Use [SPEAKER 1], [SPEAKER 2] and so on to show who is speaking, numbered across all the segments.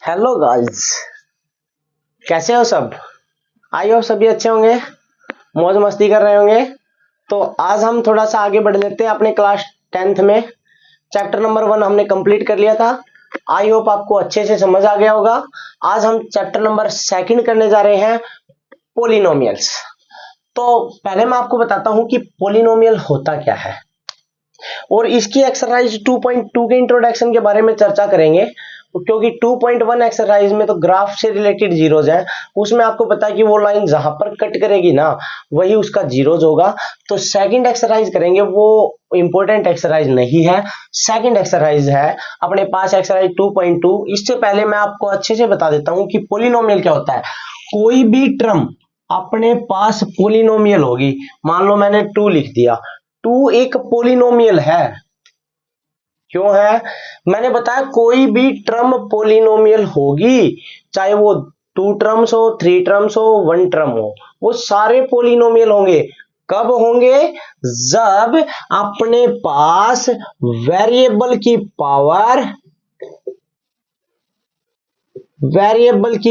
[SPEAKER 1] Hello guys, कैसे हो सब। आई होप सभी अच्छे होंगे, मौज मस्ती कर रहे होंगे। तो आज हम थोड़ा सा आगे बढ़ लेते हैं अपने क्लास 10th में। चैप्टर नंबर 1 हमने कंप्लीट कर लिया था। आई होप आपको अच्छे से समझ आ गया होगा। आज हम चैप्टर नंबर 2 करने जा रहे हैं, पोलिनोमियल्स। तो पहले मैं आपको बताता हूं कि पोलिनोमियल होता क्या है और इसकी एक्सरसाइज 2.2 के इंट्रोडक्शन के बारे में चर्चा करेंगे, क्योंकि 2.1 एक्सरसाइज में तो ग्राफ से रिलेटेड जीरोज है। उसमें आपको पता है कि वो लाइन जहां पर कट करेगी ना, वही उसका जीरोज होगा। तो सेकंड एक्सरसाइज करेंगे, वो इंपॉर्टेंट एक्सरसाइज नहीं है, सेकंड एक्सरसाइज है अपने पास, एक्सरसाइज 2.2। इससे पहले मैं आपको अच्छे से बता देता हूं कि पोलिनोमियल क्या होता है। कोई भी टर्म अपने पास पोलिनोमियल होगी। मान लो मैंने 2 लिख दिया, 2 एक पोलिनोमियल है। क्यों है? मैंने बताया कोई भी टर्म पोलिनोमियल होगी, चाहे वो 2 टर्म्स हो, 3 टर्म्स हो, 1 टर्म हो, वो सारे पोलिनोमियल होंगे। कब होंगे? जब अपने पास वेरिएबल की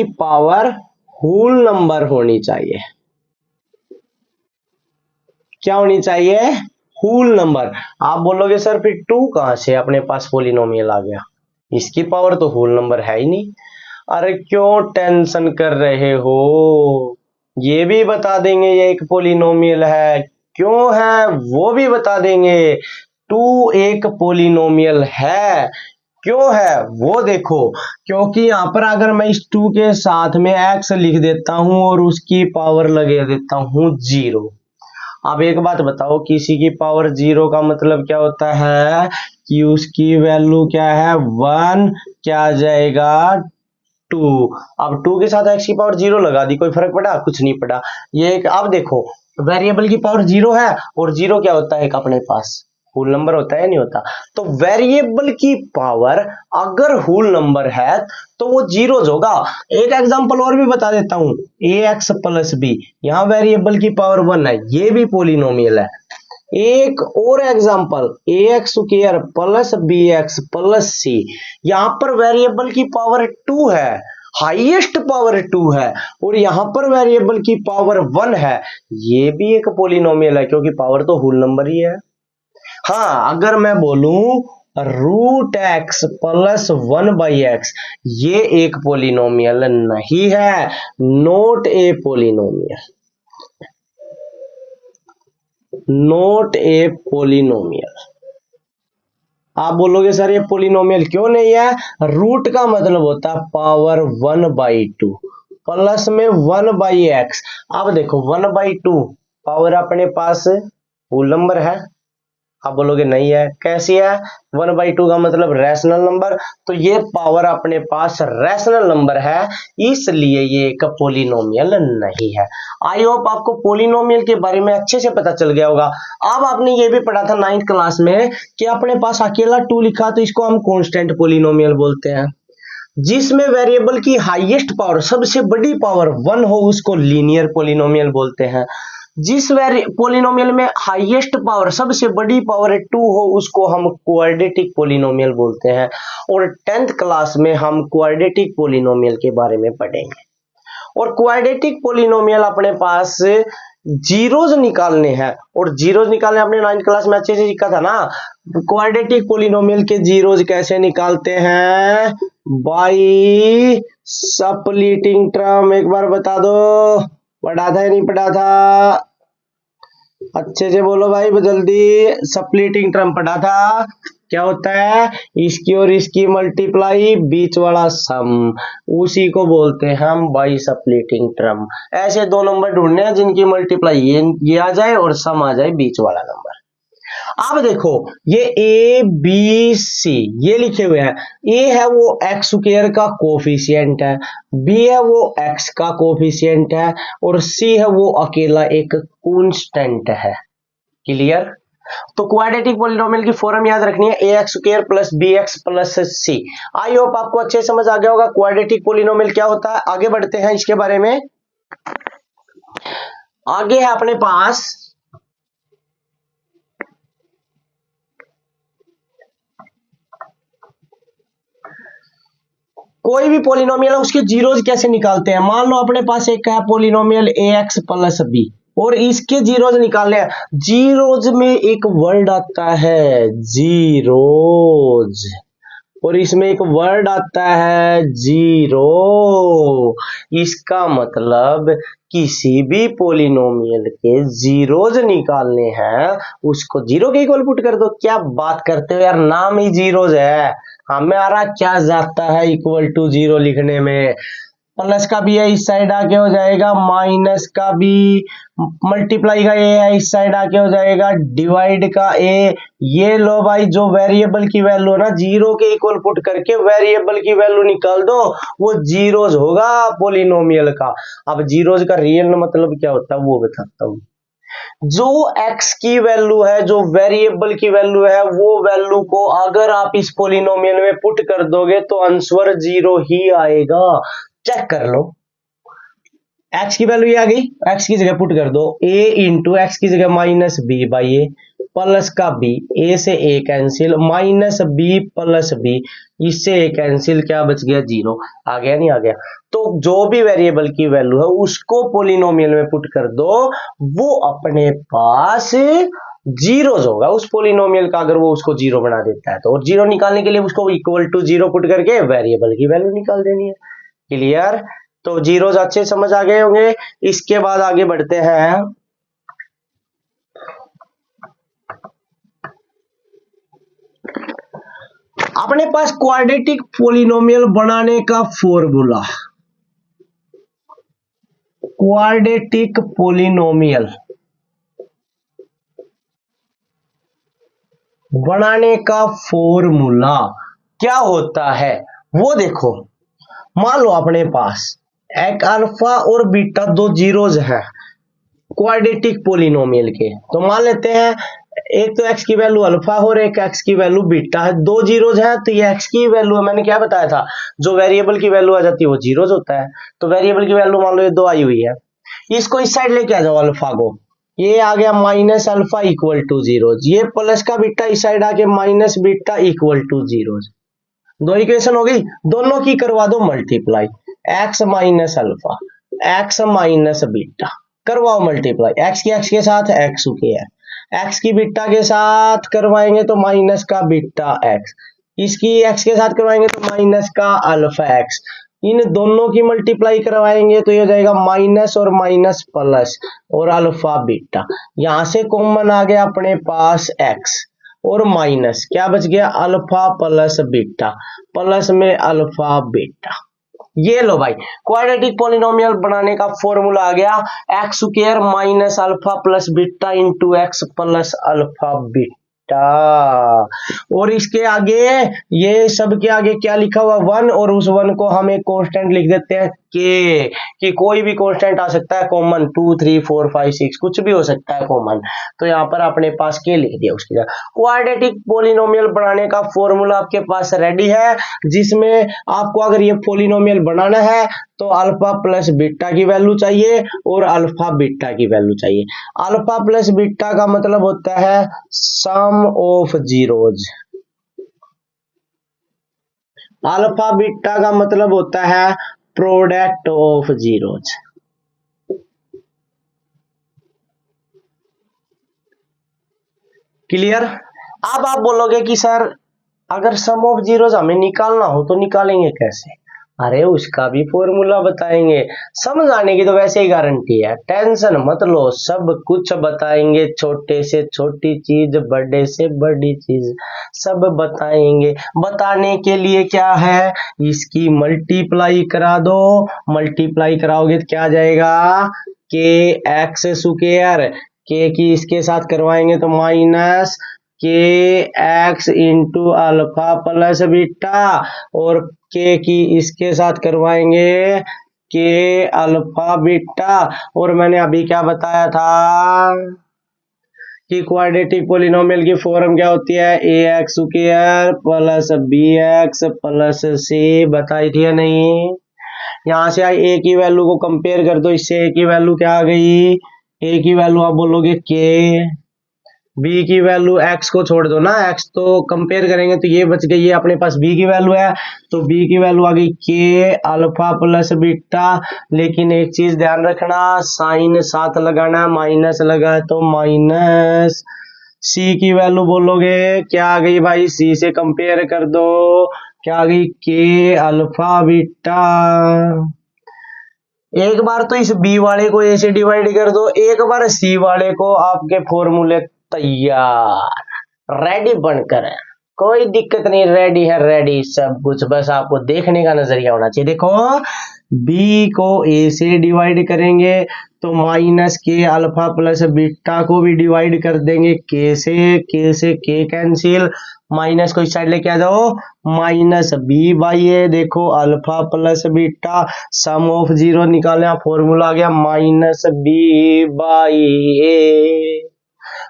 [SPEAKER 1] पावर होल नंबर होनी चाहिए। क्या होनी चाहिए? Whole number. आप बोलोगे सर फिर 2 कहां से अपने पास पोलिनोमियल आ गया, इसकी पावर तो होल नंबर है ही नहीं। अरे क्यों टेंशन कर रहे हो, ये भी बता देंगे ये एक पोलिनोमियल है। क्यों है वो भी बता देंगे। 2 एक पोलिनोमियल है। क्यों है वो देखो, क्योंकि यहां पर अगर मैं इस 2 के साथ में x लिख देता हूं और उसकी पावर लगा देता हूं 0। अब एक बात बताओ, किसी की पावर 0 का मतलब क्या होता है कि उसकी वैल्यू क्या है? 1। क्या आ जाएगा? 2। अब 2 के साथ x की पावर 0 लगा दी, कोई फर्क पड़ा? कुछ नहीं पड़ा। ये एक, अब देखो वेरिएबल की पावर 0 है और 0 क्या होता है? एक अपने पास होल नंबर होता है, नहीं होता? तो वेरिएबल की पावर अगर होल नंबर है तो वो जीरोज होगा। एक एग्जांपल और भी बता देता हूं, ax प्लस b, यहां वेरिएबल की पावर 1 है, ये भी पोलिनोमियल है। एक और example, ax square plus bx plus c, यहां पर वेरिएबल की पावर 2 है, हाईएस्ट पावर 2 है, और यहां पर वेरिएबल की पावर 1 है। ये भी एक पोलिनोमियल है, क्योंकि पावर तो होल नंबर ही है। हाँ, अगर मैं बोलूं रूट एक्स प्लस 1/x, ये एक पोलिनोमियल नहीं है, नोट ए पोलिनोमियल, नोट ए पोलिनोमियल। आप बोलोगे सर ये पोलिनोमियल क्यों नहीं है? रूट का मतलब होता है पावर 1/2, प्लस में 1/x। अब देखो 1/2 पावर अपने पास होल नंबर है। आप बोलोगे नहीं है, कैसी है? 1/2 का मतलब रैशनल नंबर, तो ये पावर अपने पास रैशनल नंबर है, इसलिए ये एक पोलिनोमियल नहीं है। आई होप आपको पोलिनोमियल के बारे में अच्छे से पता चल गया होगा। अब आपने ये भी पढ़ा था 9th क्लास में कि अपने पास अकेला 2 लिखा तो इसको हम कांस्टेंट पोलिनोमियल बोलते हैं। जिसमें वेरिएबल की हाईएस्ट पावर, सबसे बड़ी पावर 1 हो, उसको लीनियर पोलिनोमियल बोलते हैं। जिस पोलिनोमियल में हाईएस्ट पावर, सबसे बड़ी पावर 2 हो, उसको हम क्वाड्रेटिक पोलिनोमियल बोलते हैं। और 10th क्लास में हम क्वाड्रेटिक पोलिनोमियल के बारे में पढ़ेंगे। और क्वाड्रेटिक पोलिनोमियल अपने पास जीरोज निकालने हैं, और जीरोज निकालने अपने 9th क्लास में अच्छे से सीखा था ना। क्वाड्रेटिक पोलिनोमियल के जीरोज कैसे निकालते हैं? By splitting term. एक बार बता दो, पढ़ा था या नहीं पढ़ा था? अच्छे से बोलो भाई, जल्दी। सप्लीटिंग टर्म पढ़ा था। क्या होता है? इसकी और इसकी मल्टीप्लाई, बीच वाला सम, उसी को बोलते हैं हम बाई सप्लीटिंग टर्म। ऐसे 2 नंबर ढूंढने हैं जिनकी मल्टीप्लाई ये आ जाए और सम आ जाए, बीच वाला नंबर। अब देखो, ये ए बी सी ये लिखे हुए हैं। ए है वो एक्स स्क्वायर का कोफिशिएंट है, बी है वो एक्स का कोफिशिएंट है, और सी है वो अकेला एक कांस्टेंट है। क्लियर? तो क्वाड्रेटिक पोलिनोमियल की फॉर्म याद रखनी है, A X square plus B X plus C. I hope आपको अच्छे समझ आ गया होगा क्वाड्रेटिक पोलिनोमियल क्या होता है। आगे बढ़ते हैं इसके बारे में। आगे है अपने पास कोई भी पोलिनोमियल है उसके जीरोज कैसे निकालते हैं। मान लो अपने पास एक है पोलिनोमियल ax प्लस बी और इसके जीरोज निकालने हैं। जीरोज में एक वर्ड आता है जीरोज और इसमें एक वर्ड आता है जीरो। इसका मतलब किसी भी पोलिनोमियल के जीरोज निकालने हैं, उसको जीरो के इक्वल पुट कर दो। क्या बात करते हो यार, नाम ही जीरोज है, हमारा क्या जाता है इक्वल टू जीरो लिखने में। प्लस का बी है इस साइड आके हो जाएगा माइनस का बी, मल्टीप्लाई का ए है इस साइड आके हो जाएगा डिवाइड का ए। ये लो भाई, जो वेरिएबल की वैल्यू है ना, जीरो के इक्वल पुट करके वेरिएबल की वैल्यू निकाल दो, वो जीरोज होगा पोलिनोमियल का। अब जीरोज का रियल मतलब क्या होता है वो बताता हूँ। जो x की वैल्यू है, जो वेरिएबल की वैल्यू है, वो वैल्यू को अगर आप इस पोलिनोमियल में पुट कर दोगे तो आंसर जीरो ही आएगा। चेक कर लो, x की वैल्यू ये आ गई, x की जगह पुट कर दो a इंटू एक्स की जगह minus B by A plus का b, a से a cancel, minus b plus b, इससे a कैंसिल, क्या बच गया जीरो। आ गया नहीं आ गया। तो जो भी वेरिएबल की वैल्यू है उसको पोलिनोमियल में पुट कर दो, वो अपने पास जीरोज होगा उस पोलिनोमियल का, अगर वो उसको जीरो बना देता है तो। और जीरो निकालने के लिए उसको इक्वल टू जीरो पुट करके वेरिएबल की वैल्यू निकाल देनी है। क्लियर? तो जीरोज अच्छे समझ आ गए होंगे। इसके बाद आगे बढ़ते हैं। अपने पास क्वाड्रेटिक पोलिनोमियल बनाने का फॉर्मूला, क्वाड्रेटिक पोलिनोमियल बनाने का फॉर्मूला क्या होता है वो देखो। मान लो अपने पास एक अल्फा और बीटा दो जीरोज है क्वाड्रेटिक पोलिनोमियल के। तो मान लेते हैं एक तो x की वैल्यू अल्फा और एक x की वैल्यू बीटा है, दो जीरोज है तो ये x की वैल्यू है। मैंने क्या बताया था, जो वेरिएबल की वैल्यू आ जाती है वो जीरोज होता है। तो वेरिएबल की वैल्यू मान लो ये दो आई हुई है, इसको इस साइड लेके आ जाओ अल्फा को, ये आ गया minus alpha equal two zeros, ये प्लस का बीटा इस साइड आके minus beta equal two zeros. दो इक्वेशन हो गई, दोनों की करवा दो multiply, x minus alpha x minus beta करवाओ मल्टीप्लाई, x के साथ x के है, x की बीटा के साथ करवाएंगे तो माइनस का बीटा x, इसकी x के साथ करवाएंगे तो माइनस का अल्फा x, इन दोनों की मल्टीप्लाई करवाएंगे तो ये हो जाएगा माइनस और माइनस प्लस और अल्फा बीटा। यहां से कॉमन आ गया अपने पास x और माइनस, क्या बच गया अल्फा प्लस बीटा, प्लस में अल्फा बीटा। ये लो भाई, क्वाड्रेटिक पोलिनोमियल बनाने का फॉर्मूला आ गया, x square minus alpha plus beta into x plus alpha beta. और इसके आगे, ये सब के आगे क्या लिखा हुआ, वन, और उस वन को हम एक कांस्टेंट लिख देते हैं के, कि कोई भी कांस्टेंट आ सकता है कॉमन, 2 3 4 5 6 कुछ भी हो सकता है कॉमन। तो यहाँ पर अपने पास के लिख दिया उसकी जगह। क्वाड्रेटिक पोलिनोमियल बनाने का फॉर्मूला आपके पास रेडी है, जिसमें आपको अगर ये पोलिनोमियल बनाना है तो अल्फा प्लस बीटा की वैल्यू चाहिए और अल्फा बीटा की वैल्यू चाहिए। अल्फा प्लस बीटा का मतलब होता है सम ऑफ जीरोज, अल्फा बीटा का मतलब होता है प्रोडक्ट ऑफ जीरोज। क्लियर? अब आप बोलोगे कि सर अगर सम ऑफ जीरोज हमें निकालना हो तो निकालेंगे कैसे? अरे उसका भी फॉर्मूला बताएंगे, समझ आने की तो वैसे ही गारंटी है, टेंशन मत लो, सब कुछ बताएंगे, छोटे से छोटी चीज, बड़े से बड़ी चीज, सब बताएंगे। बताने के लिए क्या है, इसकी मल्टीप्लाई करा दो, मल्टीप्लाई कराओगे तो क्या आ जाएगा, के एक्स स्क्वायर, के की इसके साथ करवाएंगे तो माइनस के x into alpha plus beta, और के की इसके साथ करवाएंगे के अल्फा बीटा। और मैंने अभी क्या बताया था कि क्वाड्रेटिक पोलिनोमियल की फॉर्म क्या होती है, A X square plus B X plus C, बताई थी या नहीं? यहां से आई ए की वैल्यू को कंपेयर कर दो, इससे ए की वैल्यू क्या आ गई, ए की वैल्यू आप बोलोगे के, बी की वैल्यू एक्स को छोड़ दो ना, एक्स तो कंपेयर करेंगे तो ये बच गई, ये अपने पास बी की वैल्यू है, तो बी की वैल्यू आ गई के अल्फा प्लस बीटा। लेकिन एक चीज ध्यान रखना, साइन साथ लगाना, माइनस लगा तो माइनस। सी की वैल्यू बोलोगे क्या आ गई भाई, सी से कंपेयर कर दो, क्या आ गई के अल्फा बीटा। एक बार तो इस बी वाले को ए से डिवाइड कर दो, एक बार सी वाले को, आपके फॉर्मूले तैयार रेडी बनकर है, कोई दिक्कत नहीं, रेडी है, रेडी सब कुछ, बस आपको देखने का नजरिया होना चाहिए। देखो बी को ए से डिवाइड करेंगे तो माइनस के अल्फा प्लस बीटा को भी डिवाइड कर देंगे के से के कैंसिल, माइनस को इस साइड लेके आ जाओ, माइनस बी बाई ए, देखो alpha plus beta, sum of zero निकाले, फॉर्मूला आ गया minus B by A,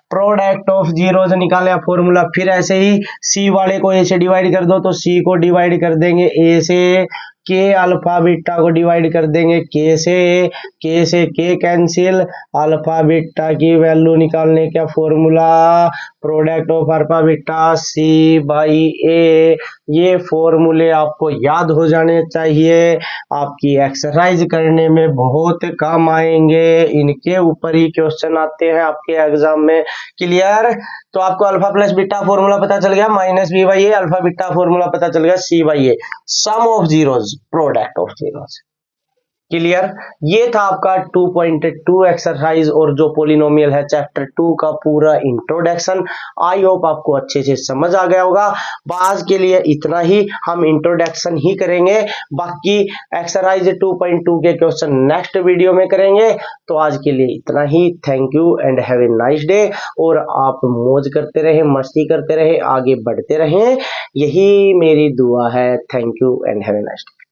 [SPEAKER 1] product of zero से निकाले फॉर्मूला। फिर ऐसे ही सी वाले को ए से डिवाइड कर दो तो सी को डिवाइड कर देंगे ए से, के अल्फा बीटा को डिवाइड कर देंगे के से के कैंसिल, अल्फा बीटा की वैल्यू निकालने का formula product of alpha beta C by A. ये फॉर्मूले आपको याद हो जाने चाहिए, आपकी एक्सरसाइज करने में बहुत काम आएंगे, इनके ऊपर ही क्वेश्चन आते हैं आपके एग्जाम में। क्लियर? तो आपको अल्फा प्लस बीटा फॉर्मूला पता चल गया, minus B by A, alpha beta formula पता चल गया C by A, sum of zeros product of zeros. Clear? ये था आपका 2.2 एक्सरसाइज और जो पोलिनोमियल है चैप्टर 2 का पूरा इंट्रोडक्शन। आई होप आपको अच्छे से समझ आ गया होगा। आज के लिए इतना ही, हम इंट्रोडक्शन ही करेंगे, बाकी एक्सरसाइज 2.2 के क्वेश्चन नेक्स्ट वीडियो में करेंगे। तो आज के लिए इतना ही, thank you and have a nice day. और आप मौज करते रहे, मस्ती करते रहे, आगे बढ़ते रहें, यही मेरी दुआ है। Thank you and have a nice day.